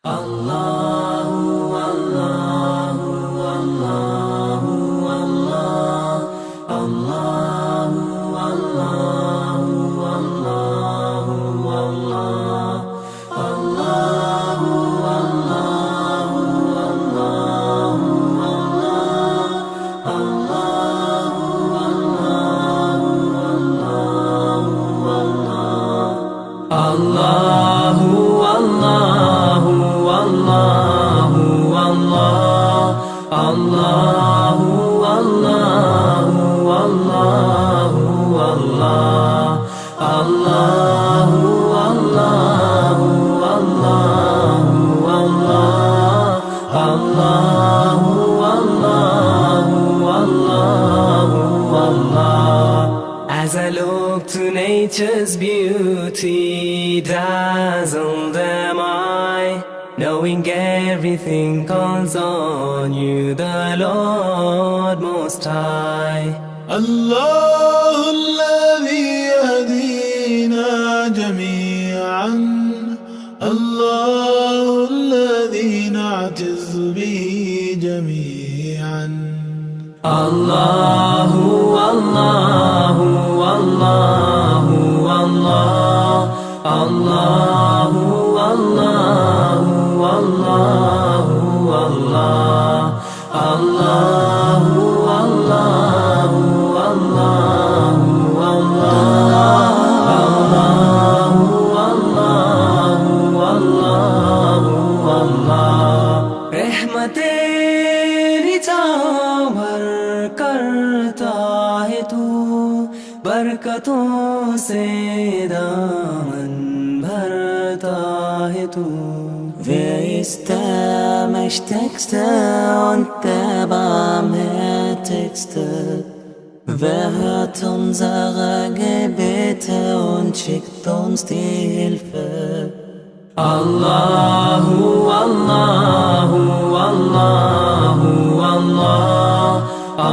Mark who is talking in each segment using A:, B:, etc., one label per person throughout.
A: Allahu, Allahu, Allahu, Allah, Allahu, Allahu, Allahu, Allah, Allahu, Allahu, Allahu, As I look to nature's beauty, dazzled am I, knowing everything calls on you, the Lord Most High.
B: الله الذي يهدينا جميعا، الله الذي نعتز به جميعا.
A: Allahu, Allahu, Allahu, Allah, Allahu, Allahu, Allahu, Allah, Allahu, Allahu, Allahu, Allahu, Allahu, Allah. Rahmat-e tawar करता है तू, बरकतों से दामन भरता है तू.
C: Wer ist der Mächtigste und der Barmherzigste? Wer hört unsere Gebete und schickt uns die Hilfe?
A: Allahu, Allahu, Allahu, Allah,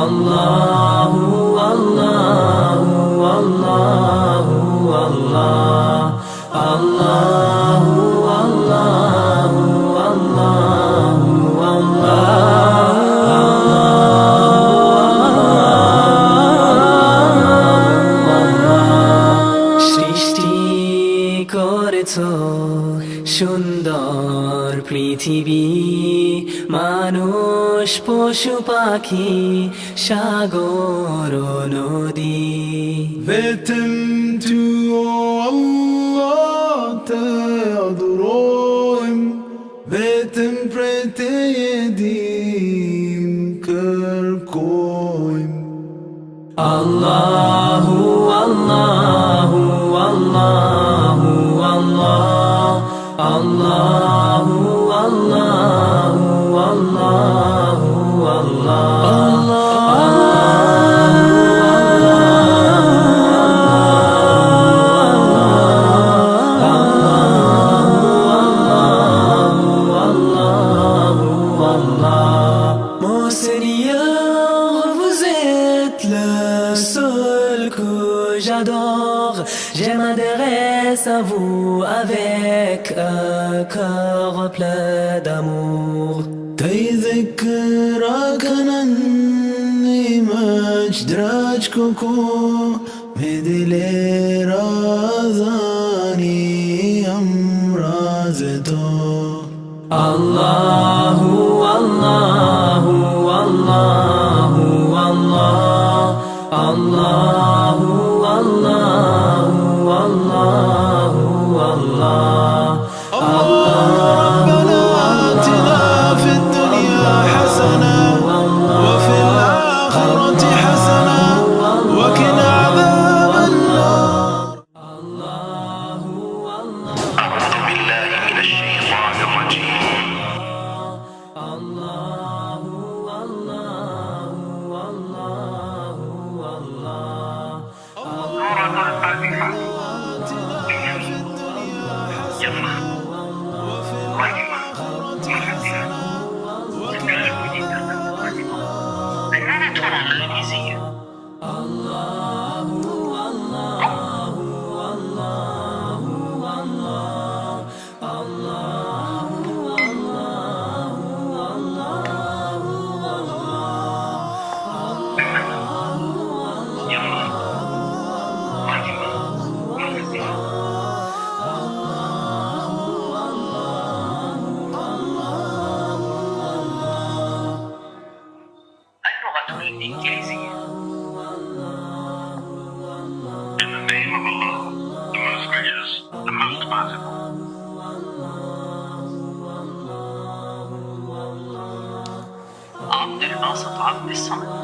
A: Allahu, Allahu, Allahu, Allah, Allahu, Allahu, Allahu, সৃষ্টি করেছ সুন্দর পৃথিবী, মানুষ পশু পাখি সাগর নদী.
B: Veten tu Allah te adorim, veten pretedim kerkoim.
A: Allahu, Allahu, Allahu, Allah, Allahu, Allahu, Allahu, Mon Seigneur, vous êtes le seul que j'adore. Je m'adresse à vous avec un cœur plein d'amour.
B: تذكرك أنني مجد راجككو مدل رازاني أمرازتو.
A: Allahu, Allahu, Allahu, Allah, Allahu, Allahu, Allahu, Allah,
B: ربنا آتنا في الدنيا حسنة وفي الآخرة حسنة وقنا عذاب النار.
D: أعوذ بالله من الشيطان الرجيم. سورة الفاتحة. يلا واجبة محسنة تكلم جدا باللغة الإنجليزية. خاطر خاصة عبد الصمد.